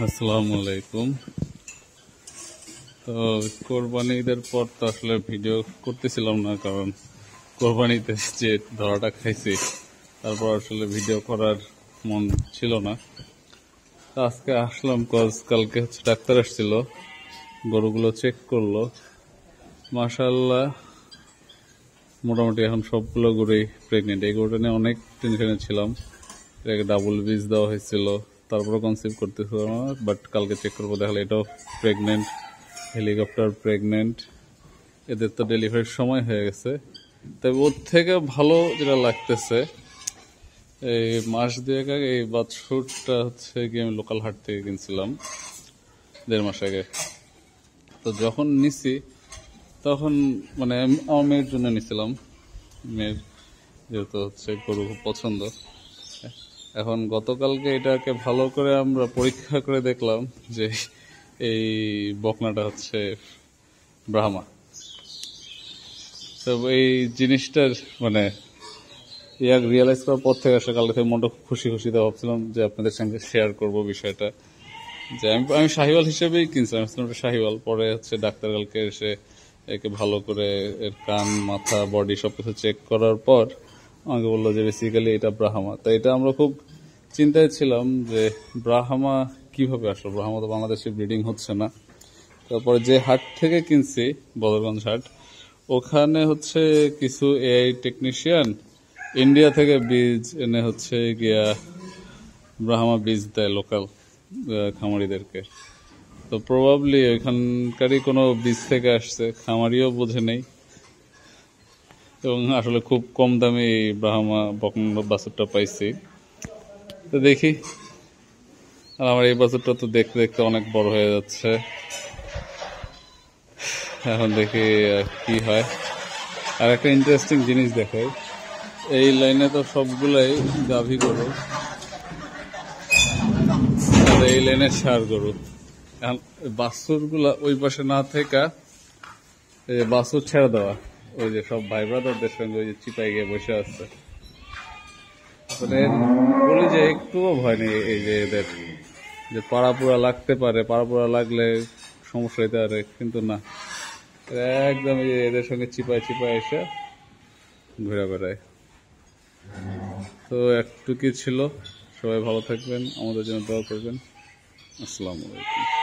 আসসালামু আলাইকুম। তো কোরবানি ঈদের পর তো আসলে ভিডিও করতেছিলাম না, কারণ কোরবানিতে যে ধরাটা খাইছি তারপর আসলে ভিডিও করার মন ছিল না। তো আজকে আসলাম, কালকে ডাক্তার আসছিল, গরুগুলো চেক করলো। মাশাআল্লাহ, মোটামুটি এখন সবগুলো গরুই প্রেগনেন্ট। এই গরুটা নিয়ে অনেক টেনশনে ছিলাম। এটাকে ডাবল বীজ দেওয়া হয়েছিল, তারপরে কনসিভ করতেছিল না, বাট কালকে চেক করবো, দেখালে এটাও প্রেগনেন্ট। হেলিকপ্টার প্রেগনেন্ট, এদের তো ডেলিভারির সময় হয়ে গেছে। তবে ওর থেকে ভালো যেটা লাগতেছে, এই মাস দুয়েক আগে এই বাছুরটা হচ্ছে গিয়ে আমি লোকাল হাট থেকে কিনছিলাম 1.5 মাস আগে। তো যখন নিছি তখন মানে আমার মেয়ের জন্য নিছিলাম, মেয়ের যেহেতু হচ্ছে গরু খুব পছন্দ। এখন গতকালকে এটাকে ভালো করে আমরা পরীক্ষা করে দেখলাম যে এই বকনাটা হচ্ছে ব্রাহ্মা। তো এই জিনিসটার মানে রিয়েলাইজ করার পর থেকে আসলে কালকে থেকে মনটা খুব খুশি খুশিতে ভাবছিলাম যে আপনাদের সঙ্গে শেয়ার করব বিষয়টা। যে আমি শাহিওয়াল হিসেবেই কিনছিলাম, শাহিওয়াল। পরে হচ্ছে ডাক্তার কালকে এসে একে ভালো করে এর কান, মাথা, বডি সবকিছু চেক করার পর আমাকে বললো যে বেসিক্যালি এটা ব্রাহ্মা। তাই এটা আমরা খুব চিন্তায় ছিলাম যে ব্রাহ্মা কিভাবে আসলো, ব্রাহ্মা তো বাংলাদেশে ব্রিডিং হচ্ছে না। তারপরে যে হাট থেকে কিনছি, বদরগঞ্জ হাট, ওখানে হচ্ছে কিছু এআই টেকনিশিয়ান ইন্ডিয়া থেকে বীজ এনে হচ্ছে গিয়া ব্রাহ্মা বীজ দেয় লোকাল খামারিদেরকে। তো প্রবাবলি ওইখানকারই কোনো বীজ থেকে আসছে, খামারিও বোঝে নেই, এবং আসলে খুব কম দামে এই ব্রাহ্মা বকনা বাছুরটা পাইছি। তো দেখি, আর আমার এই বাছুরটা তো দেখতে দেখতে অনেক বড় হয়ে যাচ্ছে। এখন দেখি কি হয়। আর একটা ইন্টারেস্টিং জিনিস দেখাই, এই লাইনে তো সবগুলাই গাভী গরু, আর এই লাইনে ষাঁড় গরু। এখন বাছুর গুলা ওই পাশে না থেকে বাছুর ছেড়ে দেওয়া, ওই যে সব ভাই ব্রাদারদের সঙ্গে ওই যে চিপাই গিয়ে বসে আছে। মানে বলি যে একটুও ভয় নেই এই যে এদের, যে পাড়াপুরা লাগতে পারে, পাড়াপুরা লাগলে সমস্যা হইতে পারে, কিন্তু না, একদম এই যে এদের সঙ্গে চিপায় চিপায় এসে ঘুরে বেড়ায়। তো একটু কি ছিল, সবাই ভালো থাকবেন, আমাদের জন্য দোয়া করবেন। আসসালামু আলাইকুম।